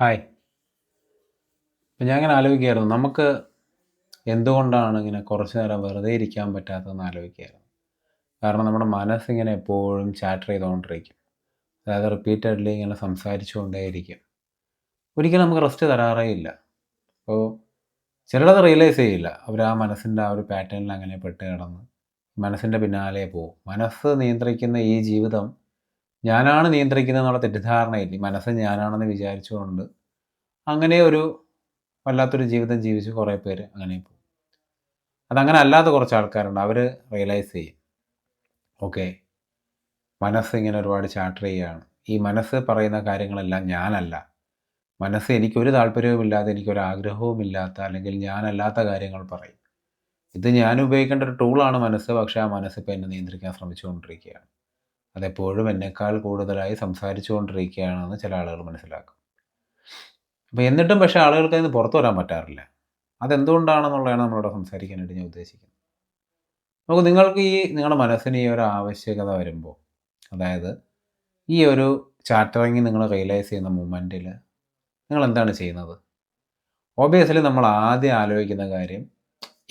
Hi. ഇപ്പം ഞാൻ ഇങ്ങനെ ആലോചിക്കുകയായിരുന്നു, നമുക്ക് എന്തുകൊണ്ടാണ് ഇങ്ങനെ കുറച്ച് നേരം വെറുതെ ഇരിക്കാൻ പറ്റാത്തതെന്ന് ആലോചിക്കുകയായിരുന്നു. കാരണം നമ്മുടെ മനസ്സിങ്ങനെ എപ്പോഴും ചാറ്റർ ചെയ്തുകൊണ്ടിരിക്കും. അതായത് റിപ്പീറ്റഡ്ലി ഇങ്ങനെ സംസാരിച്ചുകൊണ്ടേയിരിക്കും. ഒരിക്കലും നമുക്ക് റെസ്റ്റ് തരാറേ ഇല്ല. അപ്പോൾ ചിലരത് റിയലൈസ് ചെയ്യില്ല. അവർ ആ മനസ്സിൻ്റെ ആ ഒരു പാറ്റേണിൽ അങ്ങനെ പെട്ട് കിടന്ന് മനസ്സിൻ്റെ പിന്നാലെ പോകും. മനസ്സ് നിയന്ത്രിക്കുന്ന ഈ ജീവിതം ഞാനാണ് നിയന്ത്രിക്കുന്നത് എന്നുള്ള തെറ്റിദ്ധാരണയില്ല. ഈ മനസ്സ് ഞാനാണെന്ന് വിചാരിച്ചുകൊണ്ട് അങ്ങനെ ഒരു വല്ലാത്തൊരു ജീവിതം ജീവിച്ച് കുറേ പേര് അങ്ങനെ പോകും. അതങ്ങനെ അല്ലാത്ത കുറച്ച് ആൾക്കാരുണ്ട്. അവർ റിയലൈസ് ചെയ്യും, ഓക്കെ, മനസ്സ് ഇങ്ങനെ ഒരുപാട് ചാറ്റർ ചെയ്യുകയാണ്. ഈ മനസ്സ് പറയുന്ന കാര്യങ്ങളെല്ലാം ഞാനല്ല. മനസ്സ് എനിക്കൊരു താല്പര്യവുമില്ലാതെ, എനിക്കൊരു ആഗ്രഹവുമില്ലാത്ത, അല്ലെങ്കിൽ ഞാനല്ലാത്ത കാര്യങ്ങൾ പറയും. ഇത് ഞാൻ ഉപയോഗിക്കേണ്ട ഒരു ടൂളാണ് മനസ്സ്. പക്ഷേ ആ മനസ്സ് ഇപ്പോൾ എന്നെ നിയന്ത്രിക്കാൻ ശ്രമിച്ചുകൊണ്ടിരിക്കുകയാണ്. അതെപ്പോഴും എന്നെക്കാൾ കൂടുതലായി സംസാരിച്ചുകൊണ്ടിരിക്കുകയാണെന്ന് ചില ആളുകൾ മനസ്സിലാക്കും. അപ്പോൾ എന്നിട്ടും പക്ഷേ ആളുകൾക്ക് അതിന് പുറത്തു വരാൻ പറ്റാറില്ല. അതെന്തുകൊണ്ടാണെന്നുള്ളതാണ് നമ്മളിവിടെ സംസാരിക്കാനായിട്ട് ഞാൻ ഉദ്ദേശിക്കുന്നത്. നമുക്ക് നിങ്ങൾക്ക് നിങ്ങളുടെ മനസ്സിന് ഈ ഒരു ആവശ്യകത വരുമ്പോൾ, അതായത് ഈ ഒരു ചാറ്ററിങ് നിങ്ങൾ റിയലൈസ് ചെയ്യുന്ന മൊമെൻറ്റിൽ നിങ്ങൾ എന്താണ് ചെയ്യുന്നത്? ഓബിയസ്ലി നമ്മൾ ആദ്യം ആലോചിക്കുന്ന കാര്യം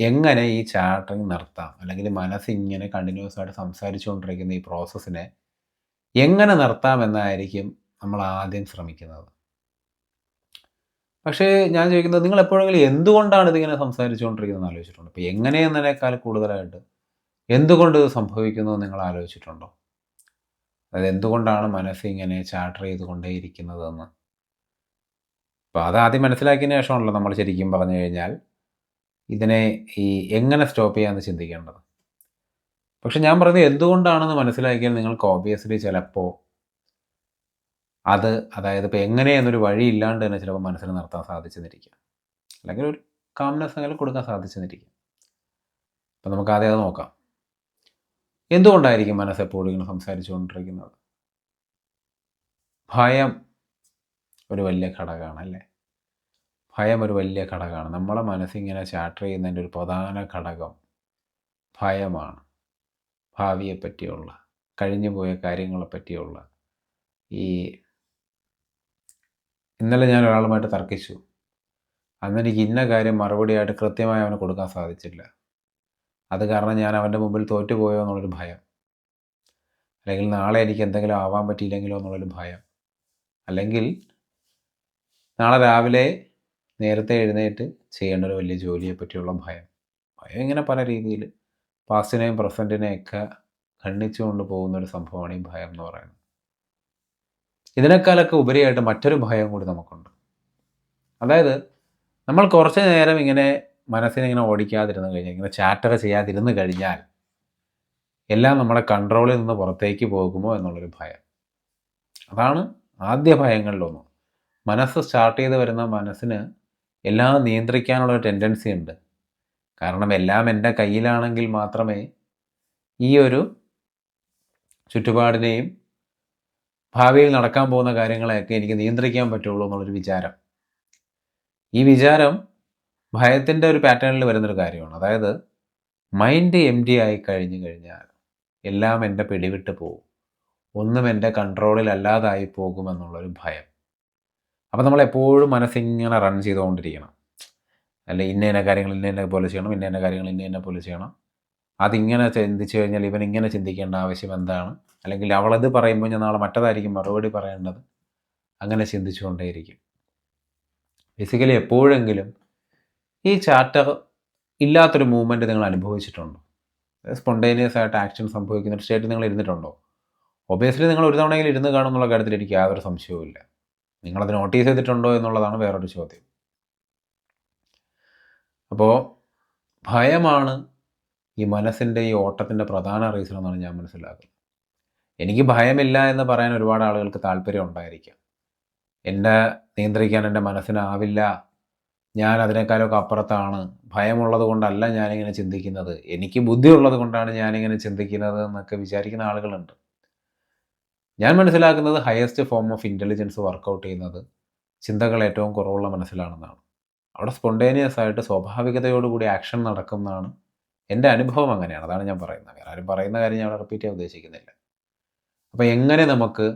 എങ്ങനെ ഈ ചാറ്ററിങ് നിർത്താം, അല്ലെങ്കിൽ മനസ്സിങ്ങനെ കണ്ടിന്യൂസ് ആയിട്ട് സംസാരിച്ചുകൊണ്ടിരിക്കുന്ന ഈ പ്രോസസ്സിനെ എങ്ങനെ നിർത്താം എന്നായിരിക്കും നമ്മൾ ആദ്യം ശ്രമിക്കുന്നത്. പക്ഷേ ഞാൻ ചോദിക്കുന്നത്, നിങ്ങൾ എപ്പോഴെങ്കിലും എന്തുകൊണ്ടാണ് ഇതിങ്ങനെ സംസാരിച്ചുകൊണ്ടിരിക്കുന്നത് ആലോചിച്ചിട്ടുണ്ടോ? ഇപ്പോൾ എങ്ങനെയെന്നതിനേക്കാൾ കൂടുതലായിട്ട് എന്തുകൊണ്ട് ഇത് സംഭവിക്കുന്നു എന്ന് നിങ്ങൾ ആലോചിച്ചിട്ടുണ്ടോ? അതായത് എന്തുകൊണ്ടാണ് മനസ്സിങ്ങനെ ചാറ്റർ ചെയ്തുകൊണ്ടേയിരിക്കുന്നതെന്ന്. അപ്പോൾ അതാദ്യം മനസ്സിലാക്കിയതിന് ശേഷമാണല്ലോ നമ്മൾ ശരിക്കും പറഞ്ഞു കഴിഞ്ഞാൽ ഇതിനെ എങ്ങനെ സ്റ്റോപ്പ് ചെയ്യാമെന്ന് ചിന്തിക്കേണ്ടത്. പക്ഷെ ഞാൻ പറയുന്നത് എന്തുകൊണ്ടാണെന്ന് മനസ്സിലാക്കിയാൽ നിങ്ങൾക്ക് ഓബിയസ്ലി ചിലപ്പോൾ അതായത് ഇപ്പോൾ എങ്ങനെയെന്നൊരു വഴി ഇല്ലാണ്ട് തന്നെ ചിലപ്പോൾ മനസ്സിൽ നിർത്താൻ സാധിച്ചെന്നിരിക്കും, അല്ലെങ്കിൽ ഒരു കാംനെസ് അങ്ങനെ കൊടുക്കാൻ സാധിച്ചെന്നിരിക്കും. അപ്പോൾ നമുക്ക് ആദ്യം അത് നോക്കാം. എന്തുകൊണ്ടായിരിക്കും മനസ്സ് എപ്പോഴും ഇങ്ങനെ സംസാരിച്ചുകൊണ്ടിരിക്കുന്നത്? ഭയം ഒരു വലിയ ഘടകമാണ്, അല്ലേ? ഭയം ഒരു വലിയ ഘടകമാണ്. നമ്മളെ മനസ്സിങ്ങനെ ചാറ്റർ ചെയ്യുന്നതിൻ്റെ ഒരു പ്രധാന ഘടകം ഭയമാണ്. ഭാവിയെ പറ്റിയുള്ള, കഴിഞ്ഞു പോയ കാര്യങ്ങളെ പറ്റിയുള്ള ഇന്നലെ ഞാൻ ഒരാളുമായിട്ട് തർക്കിച്ചു. അന്നെനിക്ക് ഇന്ന കാര്യം മറുപടിയായിട്ട് കൃത്യമായി അവന് കൊടുക്കാൻ സാധിച്ചില്ല. അത് കാരണം ഞാൻ അവൻ്റെ മുമ്പിൽ തോറ്റുപോയോ എന്നുള്ളൊരു ഭയം, അല്ലെങ്കിൽ നാളെ എനിക്ക് എന്തെങ്കിലും ആവാൻ പറ്റിയില്ലെങ്കിലോ എന്നുള്ളൊരു ഭയം, അല്ലെങ്കിൽ നാളെ രാവിലെ നേരത്തെ എഴുന്നേറ്റ് ചെയ്യേണ്ട ഒരു വലിയ ജോലിയെ പറ്റിയുള്ള ഭയം. ഭയം ഇങ്ങനെ പല രീതിയിൽ പാസ്റ്റിനെയും പ്രസൻറ്റിനെയൊക്കെ ഖണ്ഡിച്ചുകൊണ്ട് പോകുന്നൊരു സംഭവമാണ് ഈ ഭയം എന്ന് പറയുന്നത്. ഇതിനേക്കാളൊക്കെ ഉപരിയായിട്ട് മറ്റൊരു ഭയം കൂടി നമുക്കുണ്ട്. അതായത് നമ്മൾ കുറച്ച് നേരം ഇങ്ങനെ മനസ്സിനെ ഇങ്ങനെ ഓടിക്കാതിരുന്ന് കഴിഞ്ഞാൽ, ഇങ്ങനെ ചാറ്റർ ചെയ്യാതിരുന്ന് കഴിഞ്ഞാൽ എല്ലാം നമ്മുടെ കൺട്രോളിൽ നിന്ന് പുറത്തേക്ക് പോകുമോ എന്നുള്ളൊരു ഭയം. അതാണ് ആദ്യ ഭയങ്ങളിലൊന്ന്. മനസ്സ് സ്റ്റാർട്ട് ചെയ്ത് വരുന്ന മനസ്സിന് എല്ലാം നിയന്ത്രിക്കാനുള്ളൊരു ടെൻഡൻസി ഉണ്ട്. കാരണം എല്ലാം എൻ്റെ കയ്യിലാണെങ്കിൽ മാത്രമേ ഈ ഒരു ചുറ്റുപാടിനെയും ഭാവിയിൽ നടക്കാൻ പോകുന്ന കാര്യങ്ങളെയൊക്കെ എനിക്ക് നിയന്ത്രിക്കാൻ പറ്റുള്ളൂ എന്നുള്ളൊരു വിചാരം. ഈ വിചാരം ഭയത്തിൻ്റെ ഒരു പാറ്റേണിൽ വരുന്നൊരു കാര്യമാണ്. അതായത് മൈൻഡ് എം ടി ആയി കഴിഞ്ഞു കഴിഞ്ഞാൽ എല്ലാം എൻ്റെ പിടിവിട്ട് പോകും, ഒന്നും എൻ്റെ കൺട്രോളിൽ അല്ലാതായി പോകുമെന്നുള്ളൊരു ഭയം. അപ്പോൾ നമ്മളെപ്പോഴും മനസ്സിങ്ങനെ റൺ ചെയ്തുകൊണ്ടിരിക്കണം. അല്ല, ഇന്ന കാര്യങ്ങൾ ഇന്ന പോലെ ചെയ്യണം, ഇന്ന കാര്യങ്ങൾ ഇന്ന പോലെ ചെയ്യണം, അതിങ്ങനെ ചിന്തിച്ചു കഴിഞ്ഞാൽ ഇവനിങ്ങനെ ചിന്തിക്കേണ്ട ആവശ്യം എന്താണ്, അല്ലെങ്കിൽ അവളത് പറയുമ്പോൾ ഞാൻ നാളെ മറ്റതായിരിക്കും മറുപടി പറയേണ്ടത്, അങ്ങനെ ചിന്തിച്ചുകൊണ്ടേയിരിക്കും. ബേസിക്കലി എപ്പോഴെങ്കിലും ഈ ചാറ്റർ ഇല്ലാത്തൊരു മൂവ്മെൻറ്റ് നിങ്ങൾ അനുഭവിച്ചിട്ടുണ്ടോ? സ്പോണ്ടേനിയസ് ആയിട്ട് ആക്ഷൻ സംഭവിക്കുന്ന ഒരു സ്റ്റേറ്റ് നിങ്ങൾ ഇരുന്നിട്ടുണ്ടോ? ഒബിയസ്ലി നിങ്ങൾ ഒരു തവണയെങ്കിലും ഇരുന്ന് കാണുമെന്നുള്ള കാര്യത്തിൽ എനിക്ക് യാതൊരു സംശയവുമില്ല. നിങ്ങളത് നോട്ടീസ് ചെയ്തിട്ടുണ്ടോ എന്നുള്ളതാണ് വേറൊരു ചോദ്യം. അപ്പോൾ ഭയമാണ് ഈ മനസ്സിൻ്റെ ഈ ഓട്ടത്തിൻ്റെ പ്രധാന റീസൺ എന്നാണ് ഞാൻ മനസ്സിലാക്കുന്നത്. എനിക്ക് ഭയമില്ല എന്ന് പറയാൻ ഒരുപാട് ആളുകൾക്ക് താല്പര്യം ഉണ്ടായിരിക്കാം. എന്നെ നിയന്ത്രിക്കാൻ എൻ്റെ മനസ്സിനാവില്ല, ഞാൻ അതിനേക്കാളൊക്കെ അപ്പുറത്താണ്, ഭയമുള്ളത് കൊണ്ടല്ല ഞാനിങ്ങനെ ചിന്തിക്കുന്നത്, എനിക്ക് ബുദ്ധിയുള്ളത് കൊണ്ടാണ് ഞാനിങ്ങനെ ചിന്തിക്കുന്നത് എന്നൊക്കെ വിചാരിക്കുന്ന ആളുകളുണ്ട്. ഞാൻ മനസ്സിലാക്കുന്നത് highest form of intelligence work out ചെയ്യുന്നത് ചിന്തകൾ ഏറ്റവും കുറവുള്ള മനസ്സിലാണെന്നാണ്. അവിടെ സ്പോണ്ടേനിയസ് ആയിട്ട് സ്വാഭാവികതയോടുകൂടി ആക്ഷൻ നടക്കുന്നതാണ് എൻ്റെ അനുഭവം. അങ്ങനെയാണ്, അതാണ് ഞാൻ പറയുന്നത്. വേറെ ആരും പറയുന്ന കാര്യം ഞാൻ റിപ്പീറ്റ് ചെയ്യാൻ ഉദ്ദേശിക്കുന്നില്ല. അപ്പോൾ എങ്ങനെ നമുക്ക്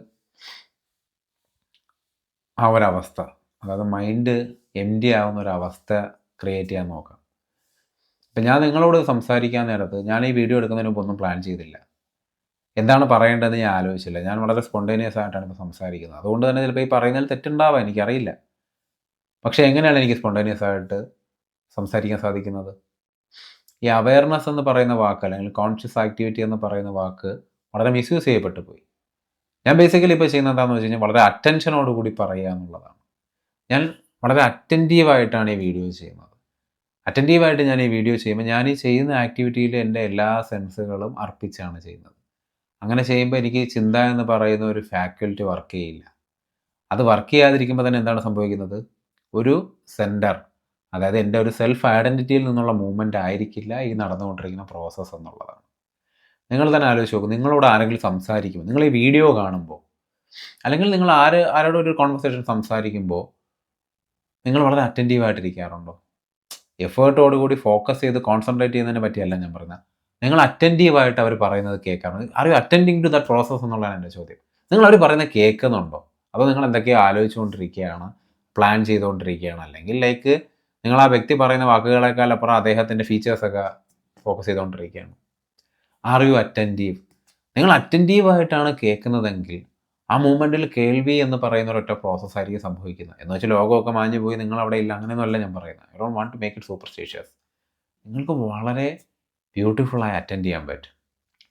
ആ ഒരവസ്ഥ, അതായത് മൈൻഡ് എം ടി ആവുന്ന ഒരു അവസ്ഥ ക്രിയേറ്റ് ചെയ്യാൻ നോക്കാം. ഇപ്പം ഞാൻ നിങ്ങളോട് സംസാരിക്കാൻ നേരത്ത് ഞാൻ ഈ വീഡിയോ എടുക്കുന്നതിന് മുമ്പ് ഒന്നും പ്ലാൻ ചെയ്തില്ല. എന്താണ് പറയേണ്ടതെന്ന് ഞാൻ ആലോചിച്ചില്ല. ഞാൻ വളരെ സ്പോണ്ടേനിയസ് ആയിട്ടാണ് ഇപ്പോൾ സംസാരിക്കുന്നത്. അതുകൊണ്ട് തന്നെ ചിലപ്പോൾ ഈ പറയുന്നതിൽ തെറ്റുണ്ടാവാം, എനിക്കറിയില്ല. പക്ഷേ എങ്ങനെയാണ് എനിക്ക് സ്പോണ്ടേനിയസ് ആയിട്ട് സംസാരിക്കാൻ സാധിക്കുന്നത്? ഈ അവയർനെസ് എന്ന് പറയുന്ന വാക്ക് അല്ലെങ്കിൽ കോൺഷ്യസ് ആക്ടിവിറ്റി എന്ന് പറയുന്ന വാക്ക് വളരെ മിസ്യൂസ് ചെയ്യപ്പെട്ടു പോയി. ഞാൻ ബേസിക്കലി ഇപ്പോൾ ചെയ്യുന്നത് എന്താണെന്ന് വെച്ച് കഴിഞ്ഞാൽ വളരെ അറ്റൻഷനോടുകൂടി പറയുക എന്നുള്ളതാണ്. ഞാൻ വളരെ അറ്റൻറ്റീവായിട്ടാണ് ഈ വീഡിയോ ചെയ്യുന്നത്. അറ്റൻറ്റീവായിട്ട് ഞാൻ ഈ വീഡിയോ ചെയ്യുമ്പോൾ ഞാൻ ഈ ചെയ്യുന്ന ആക്ടിവിറ്റിയിൽ എൻ്റെ എല്ലാ സെൻസുകളും അർപ്പിച്ചാണ് ചെയ്യുന്നത്. അങ്ങനെ ചെയ്യുമ്പോൾ എനിക്ക് ചിന്ത എന്ന് പറയുന്ന ഒരു ഫാക്കൽറ്റി വർക്ക് ചെയ്യില്ല. അത് വർക്ക് ചെയ്യാതിരിക്കുമ്പോൾ തന്നെ എന്താണ് സംഭവിക്കുന്നത്? ഒരു സെൻറ്റർ, അതായത് എൻ്റെ ഒരു സെൽഫ് ഐഡൻറ്റിറ്റിയിൽ നിന്നുള്ള മൂവ്മെൻ്റ് ആയിരിക്കില്ല ഈ നടന്നുകൊണ്ടിരിക്കുന്ന പ്രോസസ്സ് എന്നുള്ളതാണ്. നിങ്ങൾ തന്നെ ആലോചിച്ച് നോക്കും, നിങ്ങളോട് ആരെങ്കിലും സംസാരിക്കുമ്പോൾ, നിങ്ങൾ ഈ വീഡിയോ കാണുമ്പോൾ, അല്ലെങ്കിൽ നിങ്ങൾ ആരോടും ഒരു കോൺവെർസേഷൻ സംസാരിക്കുമ്പോൾ നിങ്ങൾ വളരെ അറ്റൻറ്റീവായിട്ടിരിക്കാറുണ്ടോ? എഫേർട്ടോടുകൂടി ഫോക്കസ് ചെയ്ത് കോൺസെൻട്രേറ്റ് ചെയ്യുന്നതിനെ പറ്റിയല്ല ഞാൻ പറയുന്നത്. നിങ്ങൾ അറ്റൻറ്റീവായിട്ട് അവർ പറയുന്നത് കേൾക്കാറുണ്ട്. Are you attending to that process എന്നുള്ളതാണ് എൻ്റെ ചോദ്യം. നിങ്ങൾ അവർ പറയുന്നത് കേൾക്കുന്നുണ്ടോ? അതോ നിങ്ങൾ എന്തൊക്കെയോ ആലോചിച്ചുകൊണ്ടിരിക്കുകയാണ്, പ്ലാൻ ചെയ്തുകൊണ്ടിരിക്കുകയാണ്, അല്ലെങ്കിൽ ലൈക്ക് നിങ്ങൾ ആ വ്യക്തി പറയുന്ന വാക്കുകളേക്കാൾ അപ്പുറം അദ്ദേഹത്തിൻ്റെ ഫീച്ചേഴ്സൊക്കെ ഫോക്കസ് ചെയ്തുകൊണ്ടിരിക്കുകയാണ്? Are you attentive? നിങ്ങൾ അറ്റൻറ്റീവായിട്ടാണ് കേൾക്കുന്നതെങ്കിൽ ആ മൂമെൻറ്റിൽ കേൾവി എന്ന് പറയുന്ന ഒരൊറ്റ പ്രോസസ്സായിരിക്കും സംഭവിക്കുന്നത്. എന്ന് വെച്ചാൽ ലോകമൊക്കെ മാഞ്ഞു പോയി നിങ്ങൾ അവിടെ ഇല്ല, അങ്ങനെയൊന്നുമല്ല ഞാൻ പറയുന്നത്. I don't want to make it superstitious. നിങ്ങൾക്ക് വളരെ ബ്യൂട്ടിഫുള്ളായി അറ്റൻഡ് ചെയ്യാൻ പറ്റും.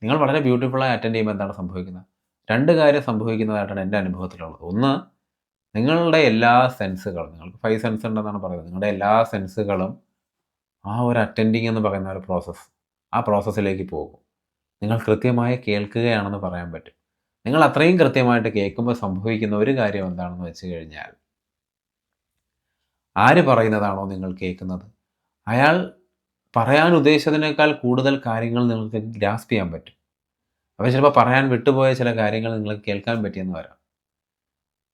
നിങ്ങൾ വളരെ ബ്യൂട്ടിഫുള്ളായി അറ്റൻഡ് ചെയ്യുമ്പോൾ എന്താണ് സംഭവിക്കുന്നത്? രണ്ട് കാര്യം സംഭവിക്കുന്നതായിട്ടാണ് എൻ്റെ അനുഭവത്തിലുള്ളത്. ഒന്ന്, നിങ്ങളുടെ എല്ലാ സെൻസുകളും, നിങ്ങൾക്ക് 5 സെൻസ് ഉണ്ടെന്നാണ് പറയുന്നത്, നിങ്ങളുടെ എല്ലാ സെൻസുകളും ആ ഒരു അറ്റൻഡിങ് എന്ന് പറയുന്ന ഒരു പ്രോസസ്സ്, ആ പ്രോസസ്സിലേക്ക് പോകും. നിങ്ങൾ കൃത്യമായി കേൾക്കുകയാണെന്ന് പറയാൻ പറ്റും. നിങ്ങൾ അത്രയും കൃത്യമായിട്ട് കേൾക്കുമ്പോൾ സംഭവിക്കുന്ന ഒരു കാര്യം എന്താണെന്ന് വെച്ച് കഴിഞ്ഞാൽ, ആര് പറയുന്നതാണോ നിങ്ങൾ കേൾക്കുന്നത്, അയാൾ പറയാൻ ഉദ്ദേശിച്ചതിനേക്കാൾ കൂടുതൽ കാര്യങ്ങൾ നിങ്ങൾക്ക് ഗ്രാസ്പ് ചെയ്യാൻ പറ്റും. അപ്പോൾ ചിലപ്പോൾ പറയാൻ വിട്ടുപോയ ചില കാര്യങ്ങൾ നിങ്ങൾക്ക് കേൾക്കാൻ പറ്റിയെന്ന് വരാം.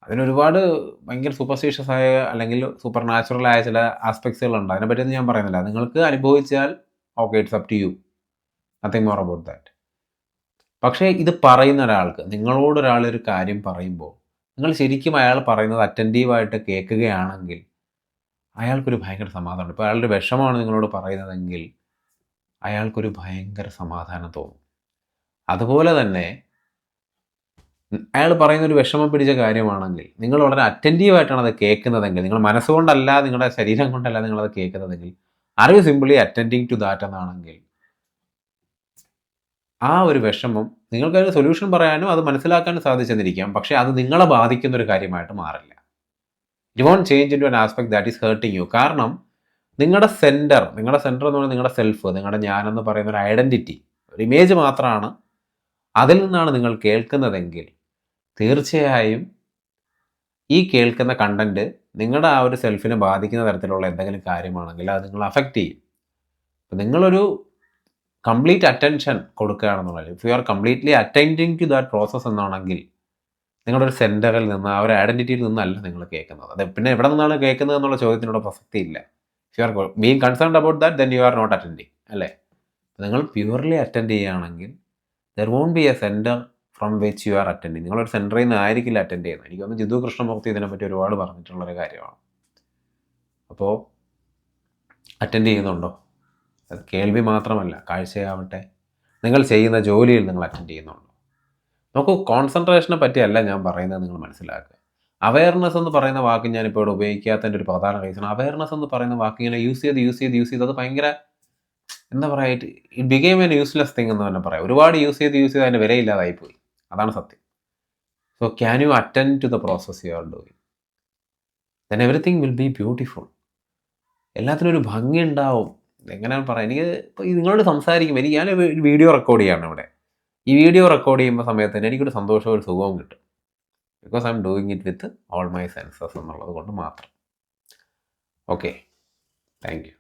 അതിനൊരുപാട് ഭയങ്കര സൂപ്പർസ്റ്റിഷ്യസ് ആയ അല്ലെങ്കിൽ സൂപ്പർ നാച്ചുറലായ ചില ആസ്പെക്ട്സുകളുണ്ട്. അതിനെപ്പറ്റിയൊന്നും ഞാൻ പറയുന്നില്ല. നിങ്ങൾക്ക് അനുഭവിച്ചാൽ okay, it's up to you, nothing more about that. പക്ഷേ ഇത് പറയുന്ന ഒരാൾക്ക്, നിങ്ങളോടൊരാളൊരു കാര്യം പറയുമ്പോൾ നിങ്ങൾ ശരിക്കും അയാൾ പറയുന്നത് അറ്റൻറ്റീവായിട്ട് കേൾക്കുകയാണെങ്കിൽ അയാൾക്കൊരു ഭയങ്കര സമാധാനം. ഇപ്പോൾ അയാളുടെ വിഷമമാണ് നിങ്ങളോട് പറയുന്നതെങ്കിൽ അയാൾക്കൊരു ഭയങ്കര സമാധാനം തോന്നും. അതുപോലെ തന്നെ അയാൾ പറയുന്നൊരു വിഷമം പിടിച്ച കാര്യമാണെങ്കിൽ നിങ്ങൾ വളരെ അറ്റൻറ്റീവായിട്ടാണ് അത് കേൾക്കുന്നതെങ്കിൽ, നിങ്ങൾ മനസ്സുകൊണ്ടല്ല, നിങ്ങളുടെ ശരീരം കൊണ്ടല്ല നിങ്ങളത് കേൾക്കുന്നതെങ്കിൽ, are you simply attending to that എന്നാണെങ്കിൽ, ആ ഒരു വിഷമം നിങ്ങൾക്കൊരു സൊല്യൂഷൻ പറയാനും അത് മനസ്സിലാക്കാനും സാധിച്ചെന്നിരിക്കാം. പക്ഷേ അത് നിങ്ങളെ ബാധിക്കുന്ന ഒരു കാര്യമായിട്ട് മാറില്ല. It won't change into an aspect that is hurting you. കാരണം നിങ്ങളുടെ സെൻറ്റർ എന്ന് പറഞ്ഞാൽ നിങ്ങളുടെ സെൽഫ്, നിങ്ങളുടെ ഞാനെന്ന് പറയുന്ന ഒരു ഐഡൻറ്റിറ്റി, ഒരു ഇമേജ് മാത്രമാണ്. അതിൽ നിന്നാണ് നിങ്ങൾ കേൾക്കുന്നതെങ്കിൽ തീർച്ചയായും ഈ കേൾക്കുന്ന കണ്ടൻറ്റ് നിങ്ങളുടെ ആ ഒരു സെൽഫിനെ ബാധിക്കുന്ന തരത്തിലുള്ള എന്തെങ്കിലും കാര്യമാണെങ്കിൽ അത് നിങ്ങൾ അഫക്റ്റ് ചെയ്യും. അപ്പോൾ നിങ്ങളൊരു കംപ്ലീറ്റ് അറ്റൻഷൻ കൊടുക്കുകയാണെന്നുള്ളത്, if you are completely attending to that process എന്നാണെങ്കിൽ നിങ്ങളുടെ ഒരു സെൻറ്ററിൽ നിന്ന്, ആ ഒരു ഐഡൻറ്റിറ്റിയിൽ നിന്നല്ല നിങ്ങൾ കേൾക്കുന്നത്. അത് പിന്നെ എവിടെ നിന്നാണ് കേൾക്കുന്നത് എന്നുള്ള ചോദ്യത്തിനോട് പ്രസക്തിയില്ല. If you are being concerned about that, then you are not attending, അല്ലേ? നിങ്ങൾ പ്യൂർലി അറ്റൻഡ് ചെയ്യുകയാണെങ്കിൽ there won't be a centre from which you are attending. നിങ്ങളൊരു സെൻറ്ററിൽ നിന്ന് ആയിരിക്കില്ല അറ്റൻഡ് ചെയ്യുന്നത്. എനിക്ക് തോന്നുന്നു ജിതു കൃഷ്ണമൂർത്തി ഇതിനെപ്പറ്റി ഒരുപാട് പറഞ്ഞിട്ടുള്ളൊരു കാര്യമാണ്. അപ്പോൾ അറ്റൻഡ് ചെയ്യുന്നുണ്ടോ? അത് കേൾവി മാത്രമല്ല, കാഴ്ചയാവട്ടെ, നിങ്ങൾ ചെയ്യുന്ന ജോലിയിൽ നിങ്ങൾ അറ്റൻഡ് ചെയ്യുന്നുണ്ടോ? നമുക്ക് കോൺസെൻട്രേഷനെ പറ്റിയല്ല ഞാൻ പറയുന്നത്, നിങ്ങൾ മനസ്സിലാക്കുക. അവയർനെസ് എന്ന് പറയുന്ന വാക്ക് ഞാനിപ്പോൾ ഇവിടെ ഉപയോഗിക്കാത്തതിൻ്റെ ഒരു പ്രധാന റീസൺ, അവയർനെസ് എന്ന് പറയുന്ന വാക്ക് ഇങ്ങനെ യൂസ് ചെയ്ത് അത് ഭയങ്കര എന്താ പറയുക, it became N useless thing എന്ന് തന്നെ പറയാം. ഒരുപാട് യൂസ് ചെയ്ത് അതിൻ്റെ വിലയില്ലാതായിപ്പോയി. അതാണ് സത്യം. So can you attend to the process you are doing, then everything will be beautiful. എല്ലാത്തിനും ഒരു ഭംഗി ഉണ്ടാവും. എങ്ങനെയാണ് പറയാം, എനിക്ക് ഇപ്പോൾ നിങ്ങളോട് സംസാരിക്കുമ്പോൾ ഞാൻ വീഡിയോ റെക്കോർഡ് ചെയ്യാണ് ഇവിടെ. ഈ വീഡിയോ റെക്കോർഡ് ചെയ്യുമ്പോൾ സമയത്ത് തന്നെ എനിക്കൊരു സന്തോഷവും ഒരു സുഖവും കിട്ടും. Because I am doing it with all my census എന്നുള്ളത് കൊണ്ട് മാത്രം. Okay, thank you.